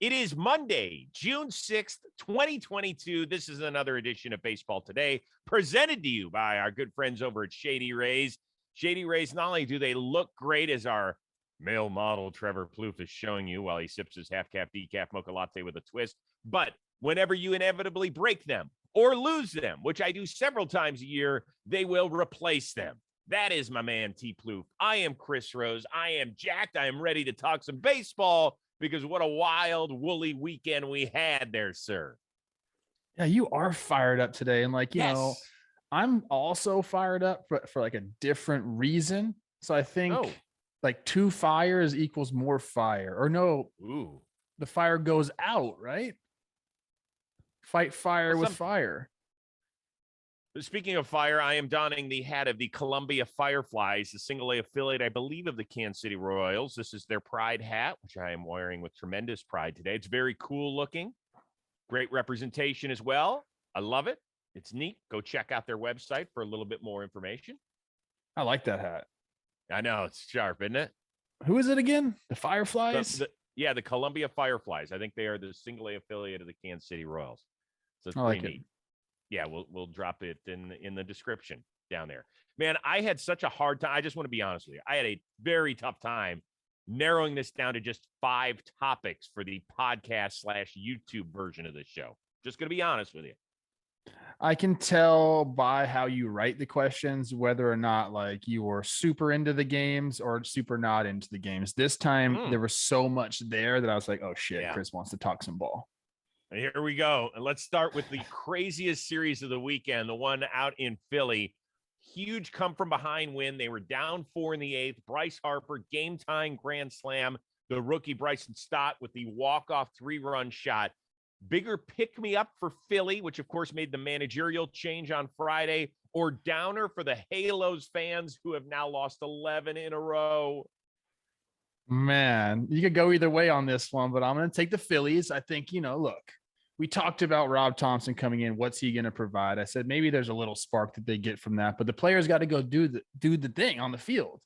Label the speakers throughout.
Speaker 1: It is Monday, June 6th, 2022. This is another edition of Baseball Today, presented to you by our good friends over at Shady Rays. Shady Rays, not only do they look great, as our male model Trevor Plouffe is showing you while he sips his half-cap decaf mocha latte with a twist, but whenever you inevitably break them or lose them, which I do several times a year, they will replace them. That is my man, T. Plouffe. I am Chris Rose. I am jacked. I am ready to talk some baseball, because what a wild, woolly weekend we had there, sir.
Speaker 2: Yeah, you are fired up today. And you know, I'm also fired up for like a different reason. So I think like two fires equals more fire. Or no, the fire goes out, right? Fight fire with fire.
Speaker 1: Speaking of fire, I am donning the hat of the Columbia Fireflies, the single-A affiliate, I believe, of the Kansas City Royals. This is their pride hat, which I am wearing with tremendous pride today. It's very cool looking. Great representation as well. I love it. It's neat. Go check out their website for a little bit more information.
Speaker 2: I like that hat.
Speaker 1: I know. It's sharp, isn't it?
Speaker 2: Who is it again? The Fireflies?
Speaker 1: The Columbia Fireflies. I think they are the single-A affiliate of the Kansas City Royals. So it's
Speaker 2: pretty
Speaker 1: neat. Yeah, we'll drop it in the description down there. Man, I had such a hard time. I just want to be honest with you. I had a very tough time narrowing this down to just 5 topics for the podcast / YouTube version of this show. Just going to be honest with you.
Speaker 2: I can tell by how you write the questions whether or not like you were super into the games or super not into the games. This time there was so much there that I was like, oh shit, Chris wants to talk some ball.
Speaker 1: Here we go. And let's start with the craziest series of the weekend, the one out in Philly. Huge come-from-behind win. They were down 4 in the 8th. Bryce Harper, game-tying grand slam. The rookie Bryson Stott with the walk-off 3-run shot. Bigger pick-me-up for Philly, which, of course, made the managerial change on Friday, or downer for the Halos fans who have now lost 11 in a row.
Speaker 2: Man, you could go either way on this one, but I'm going to take the Phillies. I think, look. We talked about Rob Thompson coming in. What's he going to provide? I said maybe there's a little spark that they get from that, but the players got to go do the thing on the field.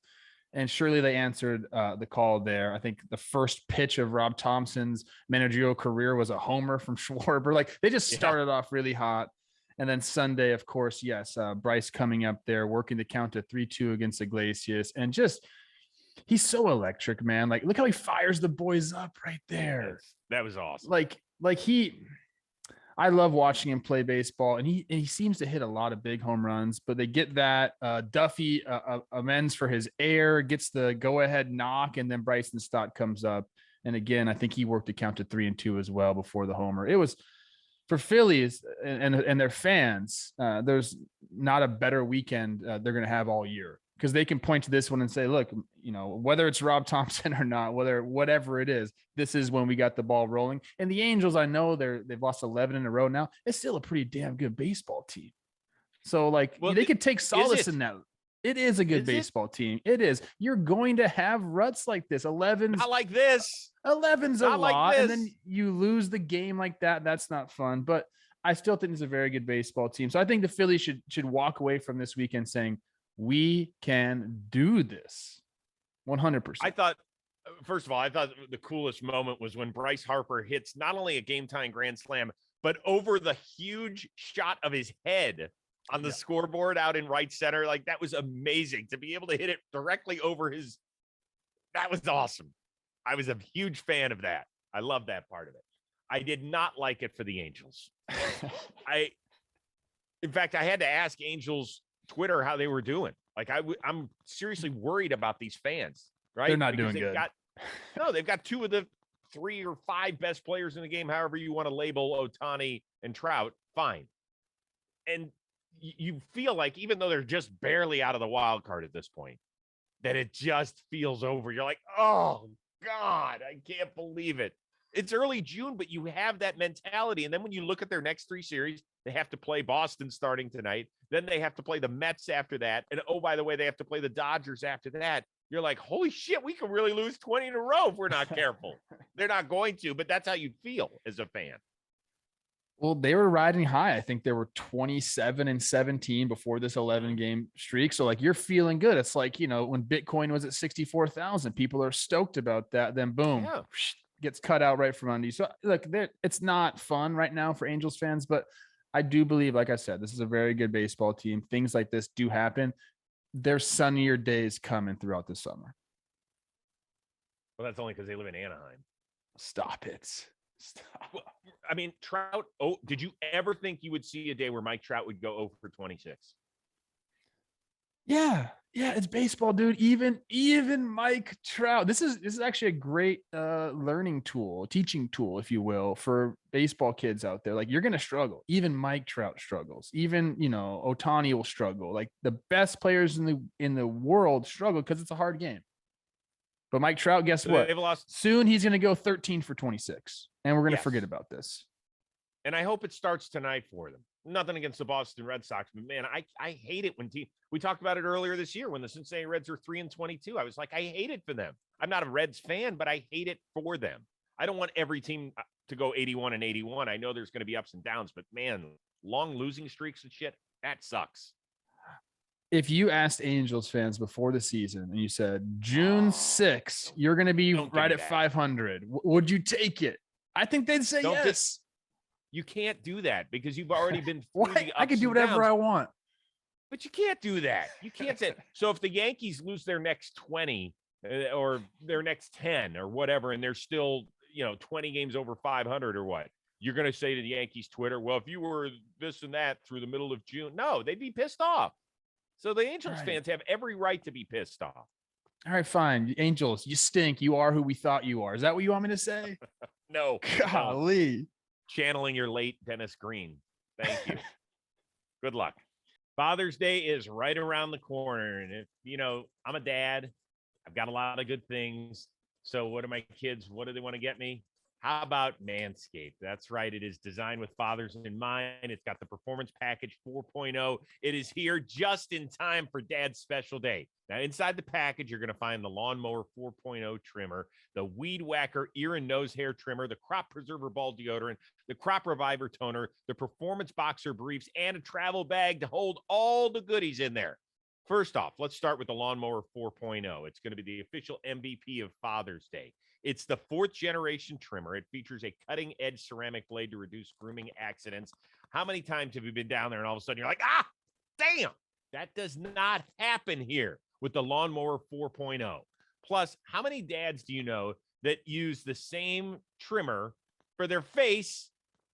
Speaker 2: And surely they answered the call there. I think the first pitch of Rob Thompson's managerial career was a homer from Schwarber. Like they just started off really hot. And then Sunday, of course, Bryce coming up there, working the count to 3-2 against Iglesias. And just, he's so electric, man. Like, look how he fires the boys up right there.
Speaker 1: That was awesome.
Speaker 2: I love watching him play baseball, and he seems to hit a lot of big home runs, but they get that Duffy amends for his error, gets the go-ahead knock, and then Bryson Stott comes up. And again, I think he worked the count to 3-2 as well before the homer. It was for Phillies and their fans. There's not a better weekend they're going to have all year, because they can point to this one and say, look, whether it's Rob Thompson or not, whatever it is, this is when we got the ball rolling. And the Angels, I know they've lost 11 in a row now. It's still a pretty damn good baseball team. So they could take solace in that. It is a good baseball team. It is. You're going to have ruts like this. 11's
Speaker 1: not like this.
Speaker 2: 11's a lot. And then you lose the game like that. That's not fun. But I still think it's a very good baseball team. So I think the Phillies should walk away from this weekend saying, we can do this 100%.
Speaker 1: I thought the coolest moment was when Bryce Harper hits not only a game-tying grand slam, but over the huge shot of his head on the scoreboard out in right center. Like, that was amazing to be able to hit it directly over his. That was awesome. I was a huge fan of that. I love that part of it. I did not like it for the Angels. In fact, I had to ask Angels Twitter how they were doing. Like, I'm seriously worried about these fans, right?
Speaker 2: They're not doing good.
Speaker 1: They've got 2 of the 3 or 5 best players in the game, however you want to label Ohtani and Trout. Fine. And you feel like, even though they're just barely out of the wild card at this point, that it just feels over. You're like, oh God, I can't believe it. It's early June, but you have that mentality. And then when you look at their next 3 series, they have to play Boston starting tonight. Then they have to play the Mets after that. And oh, by the way, they have to play the Dodgers after that. You're like, holy shit, we can really lose 20 in a row if we're not careful. They're not going to, but that's how you feel as a fan.
Speaker 2: Well, they were riding high. I think they were 27-17 before this 11-game streak. So, you're feeling good. It's like, when Bitcoin was at 64,000, people are stoked about that. Then boom, gets cut out right from under you. So look, it's not fun right now for Angels fans, but I do believe, like I said, this is a very good baseball team. Things like this do happen. There's sunnier days coming throughout the summer.
Speaker 1: Well, that's only because they live in Anaheim.
Speaker 2: Stop it. Stop.
Speaker 1: Well, I mean, Trout. Oh, did you ever think you would see a day where Mike Trout would go 0 for 26?
Speaker 2: Yeah, it's baseball, dude. Even Mike Trout. This is actually a great learning tool, teaching tool, if you will, for baseball kids out there. Like, you're gonna struggle. Even Mike Trout struggles. Even Ohtani will struggle. Like, the best players in the world struggle because it's a hard game. But Mike Trout, guess what?
Speaker 1: They've lost.
Speaker 2: Soon he's gonna go 13 for 26, and we're gonna
Speaker 1: Yes.
Speaker 2: forget about this.
Speaker 1: And I hope it starts tonight for them. Nothing against the Boston Red Sox, but man, I hate it when we talked about it earlier this year when the Cincinnati Reds are 3-22. I was like, I hate it for them. I'm not a Reds fan, but I hate it for them. I don't want every team to go 81-81. I know there's going to be ups and downs, but man, long losing streaks and shit, that sucks.
Speaker 2: If you asked Angels fans before the season and you said June 6th, you're going to be right at 500, would you take it? I think they'd say yes.
Speaker 1: You can't do that because you've already been through the ups
Speaker 2: I can do whatever I want.
Speaker 1: But you can't do that. You can't say so. If the Yankees lose their next 20 or their next 10 or whatever, and they're still 20 games over 500 or what, you're going to say to the Yankees Twitter, well, if you were this and that through the middle of June, no, they'd be pissed off. So the Angels fans have every right to be pissed off.
Speaker 2: All right, fine. Angels, you stink. You are who we thought you are. Is that what you want me to say?
Speaker 1: No.
Speaker 2: Golly.
Speaker 1: No. Channeling your late Dennis Green. Thank you. Good luck. Father's Day is right around the corner. And if, I'm a dad, I've got a lot of good things. So what do my kids, what do they want to get me? How about Manscaped? That's right. It is designed with fathers in mind. It's got the Performance Package 4.0. It is here just in time for Dad's special day. Now, inside the package, you're going to find the Lawnmower 4.0 trimmer, the Weed Whacker ear and nose hair trimmer, the Crop Preserver ball deodorant, the Crop Reviver toner, the Performance Boxer briefs, and a travel bag to hold all the goodies in there. First off, let's start with the Lawnmower 4.0. It's going to be the official MVP of Father's Day. It's the 4th generation trimmer. It features a cutting edge ceramic blade to reduce grooming accidents. How many times have you been down there and all of a sudden you're like, damn, that does not happen here with the Lawnmower 4.0. Plus, how many dads do you know that use the same trimmer for their face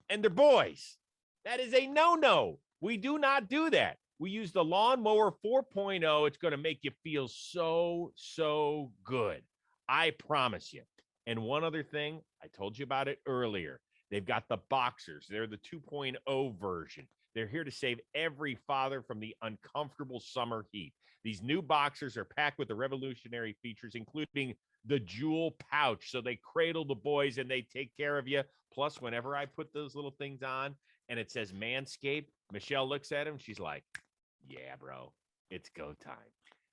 Speaker 1: and their boys? That is a no-no. We do not do that. We use the Lawnmower 4.0. It's going to make you feel so good. I promise you. And one other thing, I told you about it earlier. They've got the Boxers. They're the 2.0 version. They're here to save every father from the uncomfortable summer heat. These new Boxers are packed with the revolutionary features, including the jewel pouch. So they cradle the boys and they take care of you. Plus, whenever I put those little things on and it says Manscaped, Michelle looks at him. She's like, yeah, bro, it's go time.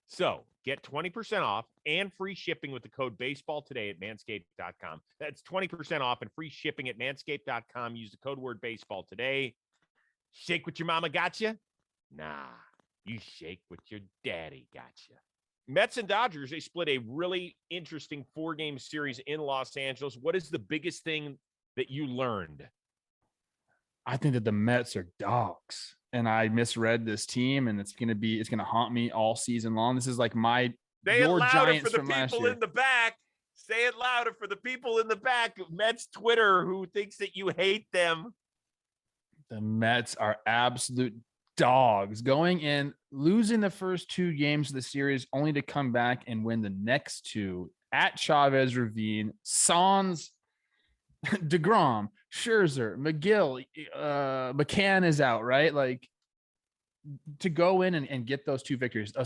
Speaker 1: So get 20% off and free shipping with the code baseball today at manscaped.com. That's 20% off and free shipping at manscaped.com. Use the code word baseball today. Shake what your mama got you? Nah, you shake what your daddy got you. Mets and Dodgers, they split a really interesting 4-game series in Los Angeles. What is the biggest thing that you learned?
Speaker 2: I think that the Mets are dogs. And I misread this team, and it's gonna haunt me all season long. This is like
Speaker 1: Say it louder
Speaker 2: Giants
Speaker 1: for the people in the back. Say it louder for the people in the back. Mets Twitter who thinks that you hate them.
Speaker 2: The Mets are absolute dogs, going in, losing the first 2 games of the series, only to come back and win the next 2 at Chavez Ravine. Sans, DeGrom, Scherzer, McGill, McCann is out, right? Like, to go in and get those 2 victories, a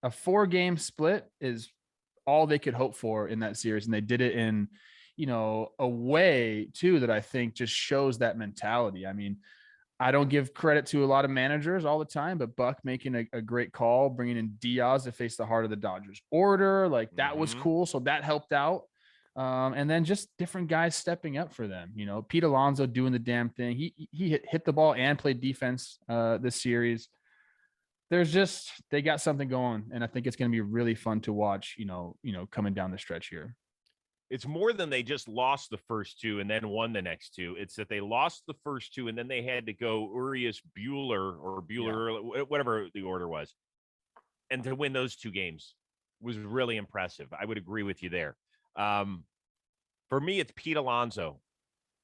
Speaker 2: 4-game split is all they could hope for in that series. And they did it in, a way too, that I think just shows that mentality. I mean, I don't give credit to a lot of managers all the time, but Buck making a great call, bringing in Diaz to face the heart of the Dodgers order, like that was cool. So that helped out. And then just different guys stepping up for them. Pete Alonso doing the damn thing. He hit the ball and played defense this series. They got something going, and I think it's going to be really fun to watch, coming down the stretch here.
Speaker 1: It's more than they just lost the first two and then won the next two. It's that they lost the first two and then they had to go Urias Bueller or Bueller, whatever the order was. And to win those two games was really impressive. I would agree with you there. For me, it's Pete Alonso.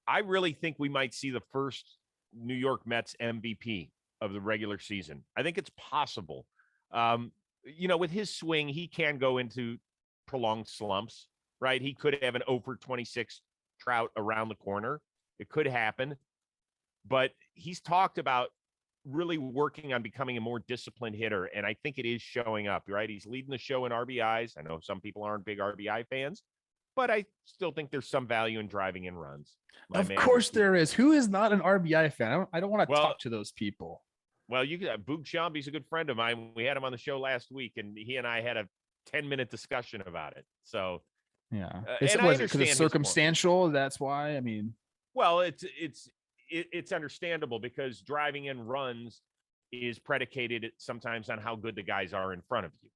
Speaker 1: I really think we might see the first New York Mets MVP of the regular season. I think it's possible. With his swing, he can go into prolonged slumps, right? He could have an 0 for 26 Trout around the corner. It could happen. But he's talked about really working on becoming a more disciplined hitter, and I think it is showing up, right? He's leading the show in RBIs. I know some people aren't big RBI fans, but I still think there's some value in driving in runs.
Speaker 2: Of course there is. Who is not an RBI fan? I don't want to talk to those people.
Speaker 1: Well, you could. Boog Sciambi's a good friend of mine. We had him on the show last week, and he and I had a 10-minute discussion about it. So,
Speaker 2: yeah,
Speaker 1: and I understand
Speaker 2: it's circumstantial. That's why. I mean,
Speaker 1: well, it's understandable because driving in runs is predicated sometimes on how good the guys are in front of you,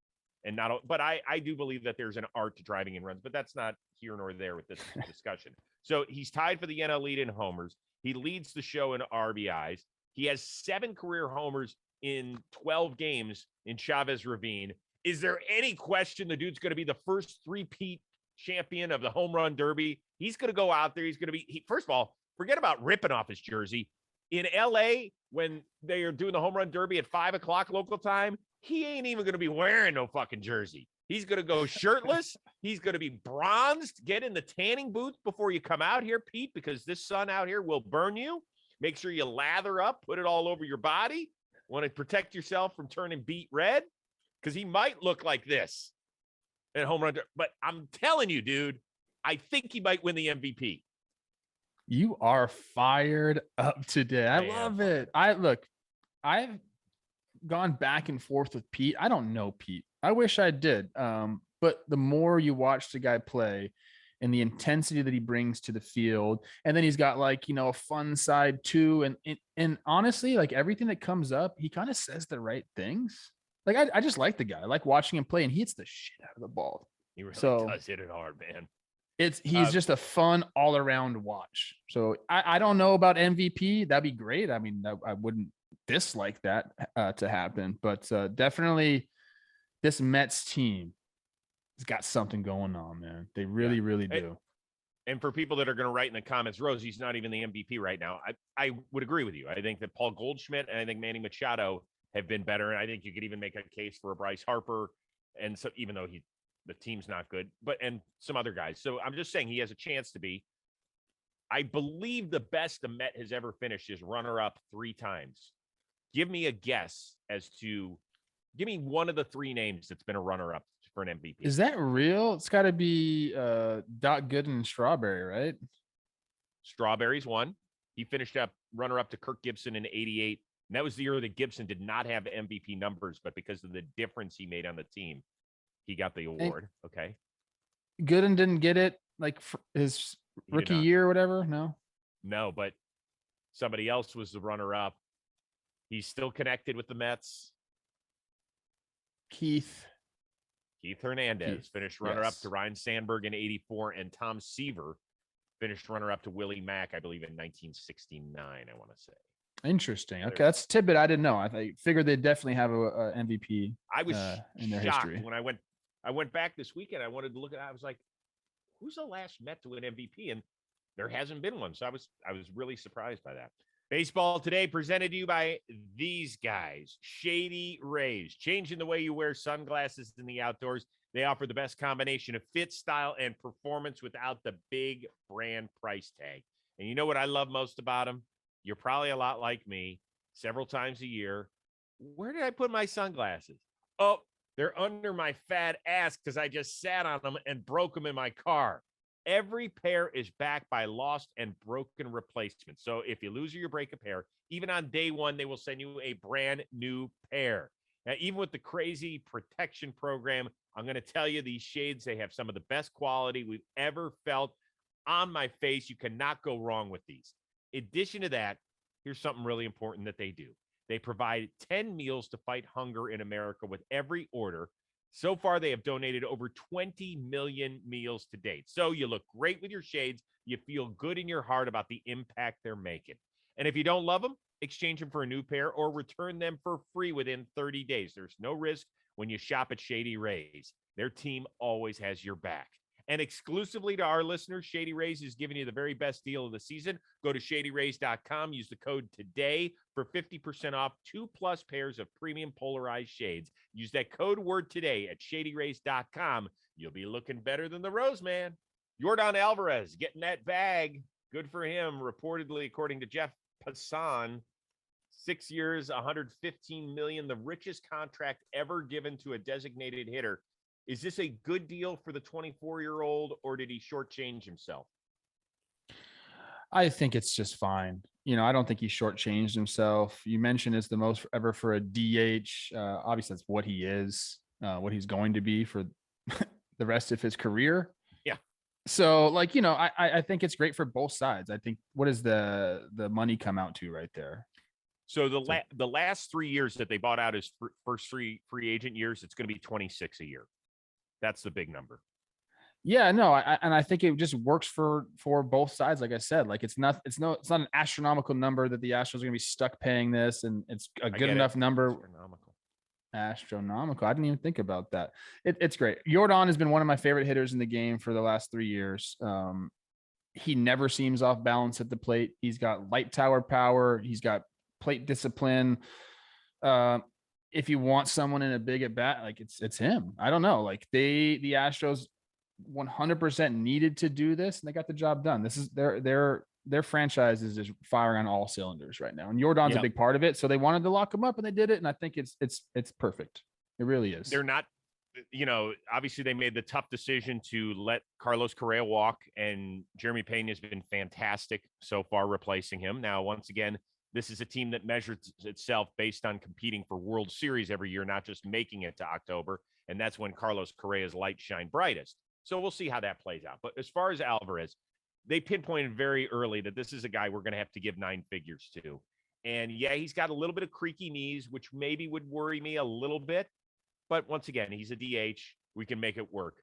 Speaker 1: and not. But I do believe that there's an art to driving in runs, but that's not here nor there with this discussion. So he's tied for the NL lead in homers. He leads the show in RBIs. He has 7 career homers in 12 games in Chavez Ravine. Is there any question the dude's going to be the first three-peat champion of the home run derby? He's going to go out there. He's going to be, first of all, forget about ripping off his jersey. In LA, when they are doing the home run derby at 5 o'clock local time, he ain't even going to be wearing no fucking jersey. He's going to go shirtless. He's going to be bronzed. Get in the tanning booth before you come out here, Pete, because this sun out here will burn you. Make sure you lather up, put it all over your body. Want to protect yourself from turning beet red, because he might look like this at home run. But I'm telling you, dude, I think he might win the MVP.
Speaker 2: You are fired up today. I love it. I've gone back and forth with Pete. I don't know Pete. I wish I did. But the more you watch the guy play and the intensity that he brings to the field, and then he's got a fun side too. And honestly, like everything that comes up, he kind of says the right things. Like I just like the guy. I like watching him play, and he hits the shit out of the ball.
Speaker 1: He really does hit it hard, man.
Speaker 2: He's just a fun all around watch. So I don't know about MVP. That'd be great. I mean, I wouldn't dislike that to happen, but definitely this Mets team has got something going on, man. They really, really do.
Speaker 1: And for people that are going to write in the comments, Rosie's not even the MVP right now. I would agree with you. I think that Paul Goldschmidt and I think Manny Machado have been better. And I think you could even make a case for a Bryce Harper. And so even though the team's not good, and some other guys. So I'm just saying he has a chance to be. I believe the best the Met has ever finished is runner-up 3 times. Give me a guess give me one of the 3 names that's been a runner-up for an MVP.
Speaker 2: Is that real? It's got to be Doc Gooden and Strawberry, right?
Speaker 1: Strawberry's one. He finished up runner-up to Kirk Gibson in 88. And that was the year that Gibson did not have MVP numbers, but because of the difference he made on the team, he got the award. Okay.
Speaker 2: Gooden didn't get it like for his rookie year or whatever. No,
Speaker 1: but somebody else was the runner-up. He's still connected with the Mets.
Speaker 2: Keith
Speaker 1: Hernandez finished runner-up to Ryan Sandberg in 84, and Tom Seaver finished runner-up to Willie Mack, I believe, in 1969, I want to say.
Speaker 2: Interesting. Okay, that's a tidbit I didn't know. I figured they'd definitely have a MVP.
Speaker 1: I was
Speaker 2: in their
Speaker 1: shocked
Speaker 2: history.
Speaker 1: when I went back this weekend. I wanted to look at it. I was like, who's the last Met to win MVP? And there hasn't been one. So I was really surprised by that. Baseball Today presented to you by these guys, Shady Rays, changing the way you wear sunglasses in the outdoors. They offer the best combination of fit, style, and performance without the big brand price tag. And you know what I love most about them? You're probably a lot like me. Several times a year, where did I put my sunglasses? Oh, they're under my fat ass because I just sat on them and broke them in my car. Every pair is backed by lost and broken replacements. So if you lose or you break a pair, even on day one, they will send you a brand new pair. Now, even with the crazy protection program, I'm going to tell you these shades, they have some of the best quality we've ever felt on my face. You cannot go wrong with these. In addition to that, here's something really important that they do. They provide 10 meals to fight hunger in America with every order. So far, they have donated over 20 million meals to date. So you look great with your shades. You feel good in your heart about the impact they're making. And if you don't love them, exchange them for a new pair or return them for free within 30 days. There's no risk when you shop at Shady Rays. Their team always has your back. And exclusively to our listeners, Shady Rays is giving you the very best deal of the season. Go to shadyrays.com, use the code today for 50% off 2+ pairs of premium polarized shades. Use that code word today at shadyrays.com. You'll be looking better than the Rose Man. Yordan Alvarez getting that bag. Good for him. Reportedly, according to Jeff Passan, 6 years, $115 million, the richest contract ever given to a designated hitter. Is this a good deal for the 24-year-old, or did he shortchange himself?
Speaker 2: I think it's just fine. I don't think he shortchanged himself. You mentioned it's the most ever for a DH. Obviously, that's what he is, what he's going to be for the rest of his career.
Speaker 1: Yeah.
Speaker 2: So, I think it's great for both sides. I think, what does the money come out to right there?
Speaker 1: So the last 3 years that they bought out his first free agent years, it's going to be 26 a year. That's the big number.
Speaker 2: Yeah, no, I think it just works for both sides. Like I said, it's not an astronomical number that the Astros are going to be stuck paying this, and it's a good enough number. Astronomical. I didn't even think about that. It's great. Yordan has been one of my favorite hitters in the game for the last 3 years. He never seems off balance at the plate. He's got light tower power. He's got plate discipline. If you want someone in a big at bat, it's him. I don't know. The Astros 100% needed to do this, and they got the job done. This is their franchise is just firing on all cylinders right now, and Yordan's a big part of it. So they wanted to lock him up, and they did it. And I think it's perfect. It really is.
Speaker 1: They're not, obviously they made the tough decision to let Carlos Correa walk, and Jeremy Pena has been fantastic so far replacing him. Now, once again, this is a team that measures itself based on competing for World Series every year, not just making it to October. And that's when Carlos Correa's light shine brightest. So we'll see how that plays out. But as far as Alvarez, they pinpointed very early that this is a guy we're going to have to give 9 figures to. And yeah, he's got a little bit of creaky knees, which maybe would worry me a little bit. But once again, he's a DH. We can make it work.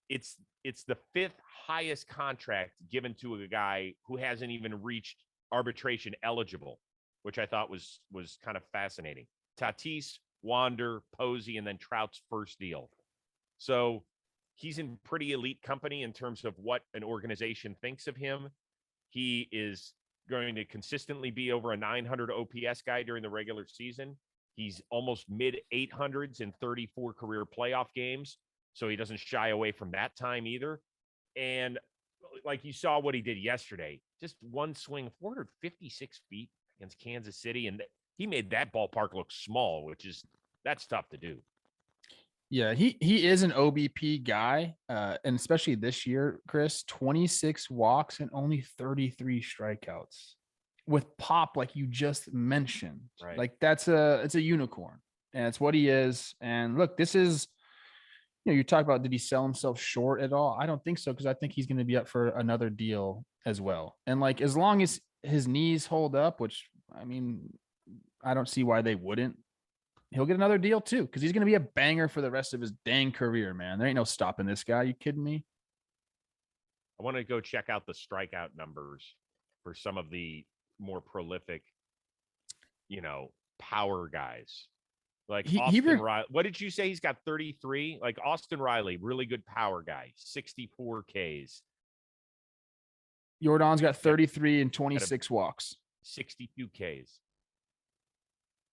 Speaker 1: It's the 5th highest contract given to a guy who hasn't even reached arbitration eligible, which I thought was kind of fascinating. Tatis, Wander, Posey, and then Trout's first deal. So he's in pretty elite company in terms of what an organization thinks of him. He is going to consistently be over a 900 OPS guy during the regular season. He's almost mid 800s in 34 career playoff games. So he doesn't shy away from that time either. And like you saw what he did yesterday, just one swing, 456 feet against Kansas City. And he made that ballpark look small, that's tough to do.
Speaker 2: Yeah, he is an OBP guy. And especially this year, Chris, 26 walks and only 33 strikeouts with pop, like you just mentioned.
Speaker 1: Right.
Speaker 2: It's a unicorn, and it's what he is. And look, this is, you talk about, did he sell himself short at all? I don't think so, because I think he's going to be up for another deal as well. And as long as his knees hold up, which, I don't see why they wouldn't, he'll get another deal too, because he's going to be a banger for the rest of his dang career, man. There ain't no stopping this guy. You kidding me?
Speaker 1: I want to go check out the strikeout numbers for some of the more prolific, power guys. Austin Riley. What did you say? He's got 33. Like Austin Riley, really good power guy, 64 Ks.
Speaker 2: Yordan's got 33 and 26 walks.
Speaker 1: 62 Ks.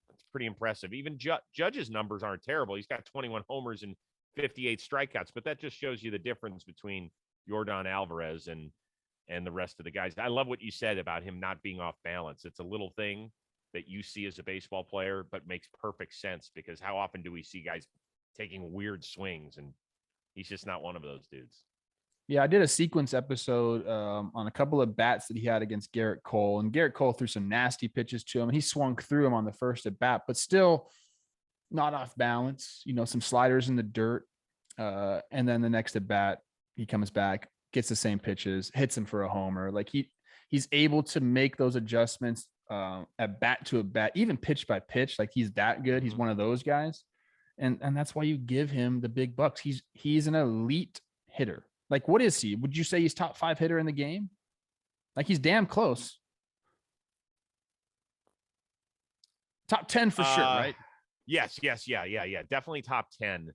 Speaker 1: That's pretty impressive. Even Judge's numbers aren't terrible. He's got 21 homers and 58 strikeouts, but that just shows you the difference between Yordan Alvarez and the rest of the guys. I love what you said about him not being off balance. It's a little thing that you see as a baseball player, but makes perfect sense, because how often do we see guys taking weird swings, and he's just not one of those dudes.
Speaker 2: Yeah, I did a sequence episode on a couple of bats that he had against Garrett Cole, and Garrett Cole threw some nasty pitches to him, and he swung through him on the first at bat, but still not off balance, some sliders in the dirt. And then the next at bat, he comes back, gets the same pitches, hits him for a homer. He's able to make those adjustments at bat to a bat, even pitch by pitch. He's that good. He's one of those guys. And that's why you give him the big bucks. He's an elite hitter. Like, what is he? Would you say he's top 5 hitter in the game? Like, he's damn close. Top 10 for sure, right?
Speaker 1: Yes. Yeah. Definitely top 10.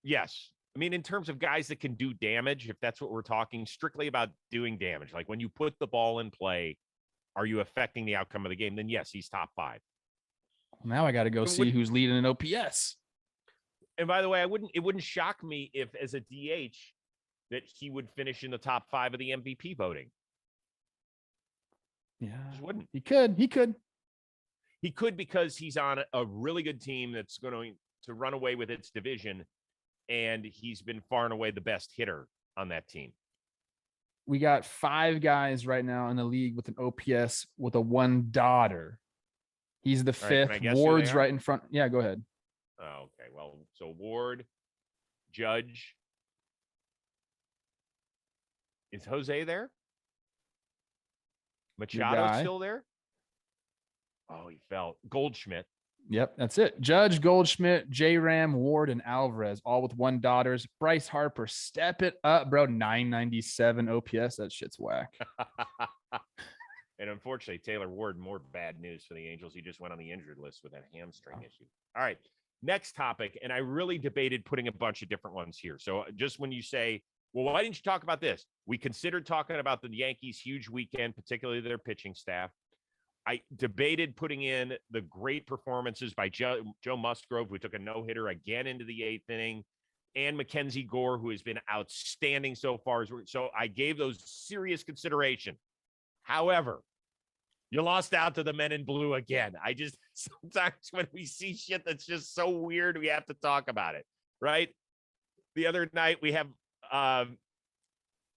Speaker 1: Yes. I mean, in terms of guys that can do damage, if that's what we're talking strictly about doing damage, like when you put the ball in play, are you affecting the outcome of the game? Then yes, he's top 5.
Speaker 2: Now I got to go see who's leading in OPS.
Speaker 1: And by the way, it wouldn't shock me if as a DH that he would finish in the top 5 of the MVP voting.
Speaker 2: Yeah.
Speaker 1: Just wouldn't.
Speaker 2: He could.
Speaker 1: He could because he's on a really good team that's going to run away with its division, and he's been far and away the best hitter on that team.
Speaker 2: We got 5 guys right now in the league with an OPS with a 1 daughter. He's the 5th. Right, Ward's right in front. Yeah, go ahead.
Speaker 1: Oh, okay. Well, so Ward, Judge. Is Jose there? Machado still there? Oh, he fell. Goldschmidt.
Speaker 2: Yep, that's it. Judge, Goldschmidt, J-Ram, Ward, and Alvarez, all with 1 daughters. Bryce Harper, step it up, bro. 997 OPS. That shit's whack.
Speaker 1: And unfortunately, Taylor Ward, more bad news for the Angels. He just went on the injured list with that hamstring issue. All right, next topic. And I really debated putting a bunch of different ones here. So just when you say, well, why didn't you talk about this? We considered talking about the Yankees' huge weekend, particularly their pitching staff. I debated putting in the great performances by Joe Musgrove, who took a no-hitter again into the 8th inning, and Mackenzie Gore, who has been outstanding so far. So I gave those serious consideration. However, you lost out to the men in blue again. Sometimes when we see shit that's just so weird, we have to talk about it, right? The other night we have,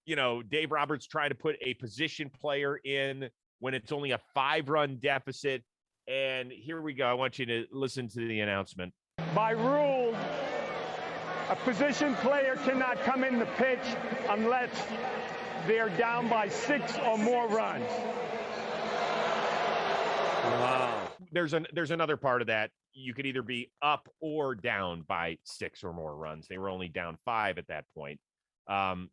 Speaker 1: Dave Roberts trying to put a position player in when it's only a 5-run deficit. And here we go. I want you to listen to the announcement.
Speaker 3: By rule, a position player cannot come in the pitch unless they're down by 6 or more runs.
Speaker 1: Wow. There's another part of that. You could either be up or down by 6 or more runs. They were only down 5 at that point. And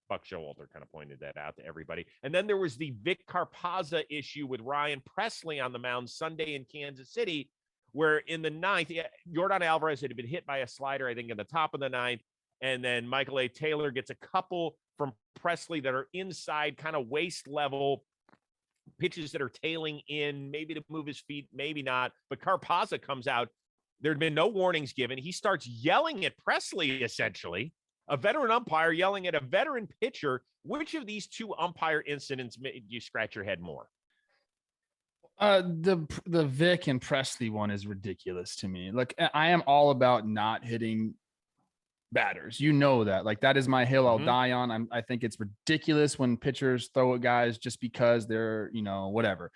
Speaker 1: Buck Showalter kind of pointed that out to everybody. And then there was the Vic Carpazza issue with Ryan Presley on the mound Sunday in Kansas City, where in the 9th, Yordan Alvarez had been hit by a slider, I think, in the top of the 9th. And then Michael A. Taylor gets a couple from Presley that are inside, kind of waist level pitches that are tailing in, maybe to move his feet, maybe not. But Carpazza comes out. There had been no warnings given. He starts yelling at Presley, essentially. A veteran umpire yelling at a veteran pitcher. Which of these 2 umpire incidents made you scratch your head more?
Speaker 2: The Vic and Presley one is ridiculous to me. Like, I am all about not hitting batters. You know that. Like, that is my hill I'll die on. I think it's ridiculous when pitchers throw at guys just because they're, whatever.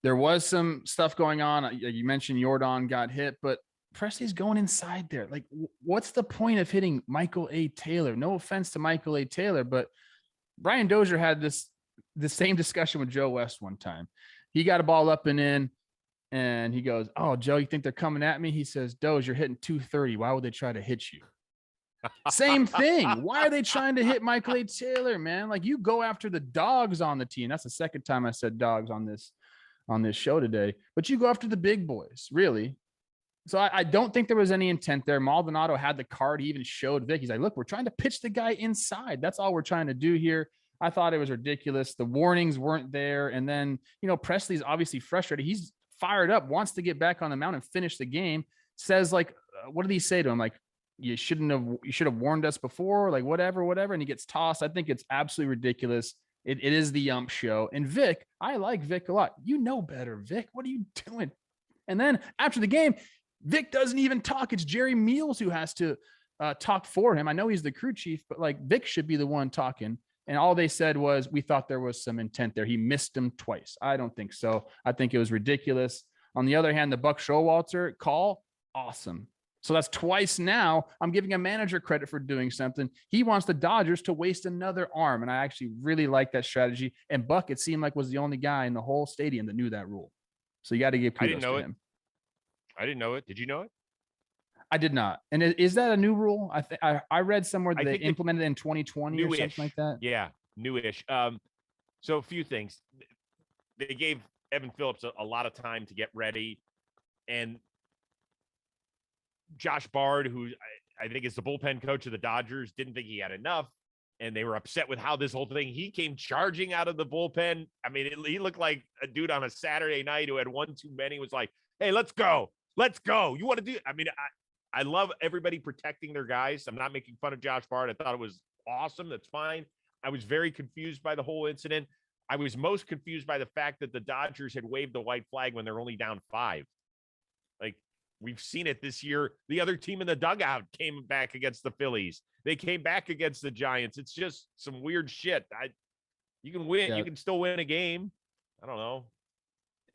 Speaker 2: There was some stuff going on. You mentioned Yordan got hit, but Presley's going inside there. Like, what's the point of hitting Michael A. Taylor? No offense to Michael A. Taylor, but Brian Dozier had the same discussion with Joe West one time. He got a ball up and in, and he goes, "Oh, Joe, you think they're coming at me?" He says, "Dozier, you're hitting 230. Why would they try to hit you?" Same thing. Why are they trying to hit Michael A. Taylor, man? Like, you go after the dogs on the team. That's the second time I said dogs on this show today. But you go after the big boys, really. So I don't think there was any intent there. Maldonado had the card. He even showed Vic. He's like, "Look, we're trying to pitch the guy inside. That's all we're trying to do here." I thought it was ridiculous. The warnings weren't there. And then, Presley's obviously frustrated. He's fired up, wants to get back on the mound and finish the game. Says, like, what did he say to him? Like, you should have warned us before, like, whatever. And he gets tossed. I think it's absolutely ridiculous. It is the ump show. And Vic, I like Vic a lot. You know better, Vic. What are you doing? And then after the game, Vic doesn't even talk. It's Jerry Meals who has to talk for him. I know he's the crew chief, but like, Vic should be the one talking. And all they said was, "We thought there was some intent there." He missed him twice. I don't think so. I think it was ridiculous. On the other hand, the Buck Showalter call, awesome. So that's twice now. I'm giving a manager credit for doing something. He wants the Dodgers to waste another arm. And I actually really like that strategy. And Buck, it seemed like, was the only guy in the whole stadium that knew that rule. So you got to give kudos to him.
Speaker 1: I didn't know it. Did you know it?
Speaker 2: I did not. And is that a new rule? I read somewhere that
Speaker 1: I
Speaker 2: they
Speaker 1: think
Speaker 2: implemented it in 2020 or
Speaker 1: Newish.
Speaker 2: something like that.
Speaker 1: Yeah, newish. So a few things. They gave Evan Phillips a lot of time to get ready, and Josh Bard, who I think is the bullpen coach of the Dodgers, didn't think he had enough, and they were upset with how this whole thing. He came charging out of the bullpen. I mean, he looked like a dude on a Saturday night who had one too many. Was like, "Hey, let's go, let's go." You want to do? I mean, I love everybody protecting their guys. I'm not making fun of Josh Bard. I thought it was awesome. That's fine. I was very confused by the whole incident. I was most confused by the fact that the Dodgers had waved the white flag when they're only down 5. Like, we've seen it this year. The other team in the dugout came back against the Phillies. They came back against the Giants. It's just some weird shit. You can win.
Speaker 2: Yeah.
Speaker 1: You can still win a game. I don't know.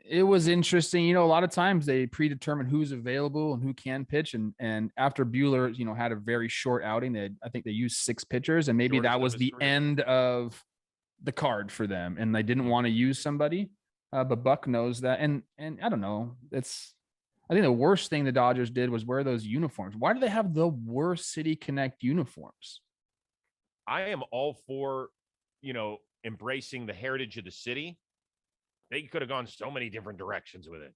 Speaker 2: It was interesting. You know, a lot of times they predetermine who's available and who can pitch. And after Bueller, had a very short outing, I think they used 6 pitchers, and maybe
Speaker 1: Shortest
Speaker 2: that
Speaker 1: of
Speaker 2: was
Speaker 1: his
Speaker 2: the
Speaker 1: career.
Speaker 2: end of the card for them, and they didn't want to use somebody. But Buck knows that. And I don't know. I think the worst thing the Dodgers did was wear those uniforms. Why do they have the worst City Connect uniforms?
Speaker 1: I am all for, embracing the heritage of the city. They could have gone so many different directions with it.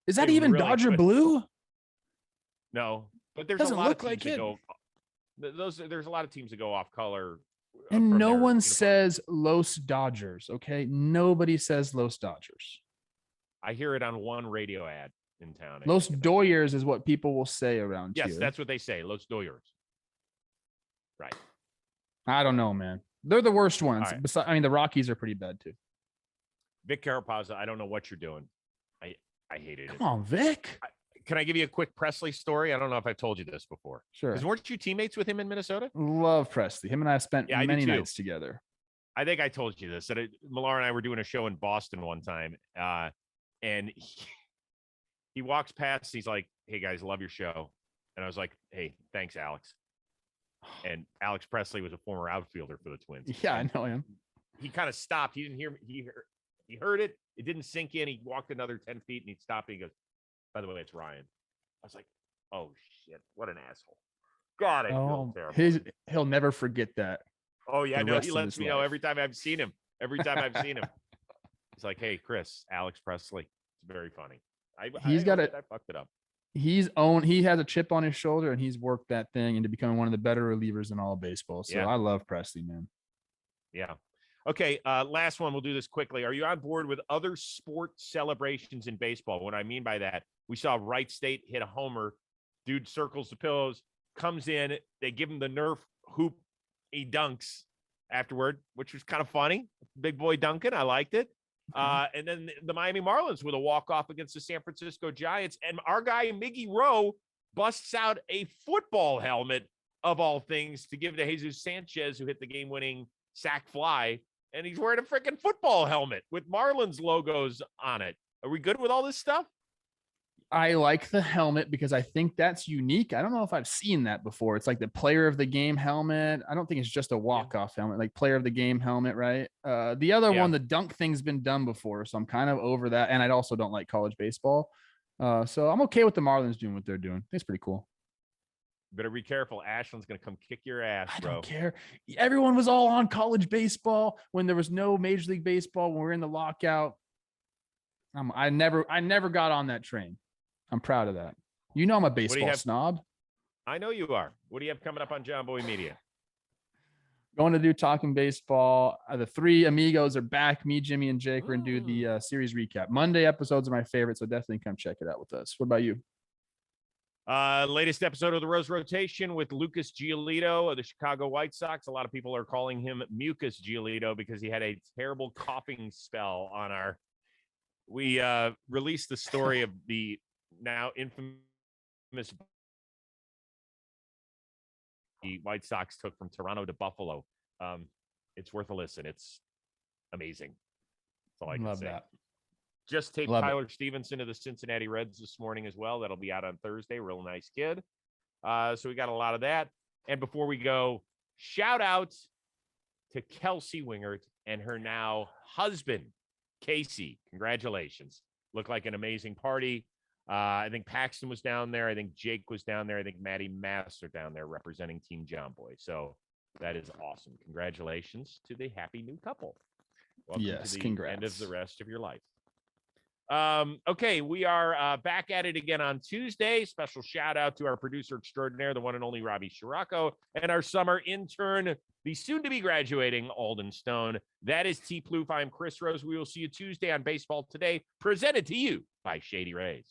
Speaker 2: Is that
Speaker 1: They
Speaker 2: even
Speaker 1: really
Speaker 2: Dodger
Speaker 1: could.
Speaker 2: blue?
Speaker 1: No, but there's
Speaker 2: Doesn't
Speaker 1: a lot
Speaker 2: look
Speaker 1: of teams
Speaker 2: like
Speaker 1: that
Speaker 2: it.
Speaker 1: go. There's a lot of teams that go off color.
Speaker 2: And
Speaker 1: from
Speaker 2: no
Speaker 1: their
Speaker 2: one
Speaker 1: uniforms.
Speaker 2: says Los Dodgers. Okay. Nobody says Los Dodgers.
Speaker 1: I hear it on one radio ad in town.
Speaker 2: Los Doyers is what people will say around
Speaker 1: Yes,
Speaker 2: here.
Speaker 1: that's what they say. Los Doyers. Right.
Speaker 2: I don't know, man. They're the worst ones.
Speaker 1: All right.
Speaker 2: Besides, I mean, the Rockies are pretty bad too.
Speaker 1: Vic Carapazza, I don't know what you're doing. I hated it.
Speaker 2: Come on, Vic.
Speaker 1: Can I give you a quick Presley story? I don't know if I've told you this before.
Speaker 2: Sure.
Speaker 1: Because weren't you teammates with him in Minnesota?
Speaker 2: Love Presley. Him and I spent
Speaker 1: Yeah, I do
Speaker 2: many
Speaker 1: too.
Speaker 2: nights together.
Speaker 1: I think I told you this. That Millar and I were doing a show in Boston one time, and he walks past. He's like, "Hey guys, love your show," and I was like, "Hey, thanks, Alex." And Alex Presley was a former outfielder for the Twins.
Speaker 2: Yeah,
Speaker 1: And
Speaker 2: I know him.
Speaker 1: he kind of stopped. He didn't hear me. He heard it. It didn't sink in. He walked another 10 feet and he stopped. And he goes, "By the way, it's Ryan." I was like, "Oh shit, what an asshole!" God, I feel terrible.
Speaker 2: He'll never forget that.
Speaker 1: Oh yeah,
Speaker 2: the
Speaker 1: no,
Speaker 2: rest
Speaker 1: he
Speaker 2: of
Speaker 1: lets
Speaker 2: his
Speaker 1: me know
Speaker 2: life.
Speaker 1: every time I've seen him. Every time I've seen him, he's like, "Hey, Chris, Alex Presley." It's very funny. I fucked it up.
Speaker 2: He has a chip on his shoulder, and he's worked that thing into becoming one of the better relievers in all of baseball. So
Speaker 1: Yeah.
Speaker 2: I love Presley, man.
Speaker 1: Yeah. Okay. Last one. We'll do this quickly. Are you on board with other sport celebrations in baseball? What I mean by that, we saw Wright State hit a homer. Dude circles the pillows, comes in. They give him the Nerf hoop. He dunks afterward, which was kind of funny. Big boy Duncan. I liked it. And then the Miami Marlins with a walk-off against the San Francisco Giants. And our guy, Miggy Rowe, busts out a football helmet, of all things, to give to Jesus Sanchez, who hit the game-winning sac fly. And he's wearing a freaking football helmet with Marlins logos on it. Are we good with all this stuff?
Speaker 2: I like the helmet because I think that's unique. I don't know if I've seen that before. It's like the player of the game helmet. I don't think it's just a walk-off helmet, like player of the game helmet, right? The other one, the dunk thing's been done before, so I'm kind of over that. And I also don't like college baseball. So I'm okay with the Marlins doing what they're doing. It's pretty cool.
Speaker 1: Better be careful. Ashland's going to come kick your ass, bro.
Speaker 2: I don't care. Everyone was all on college baseball when there was no Major League Baseball, when we were in the lockout. I never got on that train. I'm proud of that. You know I'm a baseball snob.
Speaker 1: I know you are. What do you have coming up on John Boy Media?
Speaker 2: Going to do Talking Baseball. The 3 amigos are back. Me, Jimmy, and Jake are going to do the series recap. Monday episodes are my favorite, so definitely come check it out with us. What about you?
Speaker 1: Latest episode of the Rose Rotation with Lucas Giolito of the Chicago White Sox. A lot of people are calling him Mucus Giolito because he had a terrible coughing spell on our. We released the story of the now infamous the White Sox took from Toronto to Buffalo. It's worth a listen. It's amazing. That's all I can say.
Speaker 2: That.
Speaker 1: Just taped Tyler Stevenson to the Cincinnati Reds this morning as well. That'll be out on Thursday. Real nice kid. So we got a lot of that. And before we go, shout out to Kelsey Wingert and her now husband, Casey. Congratulations. Looked like an amazing party. I think Paxton was down there. I think Jake was down there. I think Maddie Mass are down there representing Team John Boy. So that is awesome. Congratulations to the happy new couple. Welcome
Speaker 2: Yes,
Speaker 1: to the
Speaker 2: congrats.
Speaker 1: end of the rest of your life. Okay, we are back at it again on Tuesday. Special shout out to our producer extraordinaire, the one and only Robbie Scirocco, and our summer intern, the soon-to-be graduating Alden Stone. That is T. Plouffe. I'm Chris Rose. We will see you Tuesday on Baseball Today, presented to you by Shady Rays.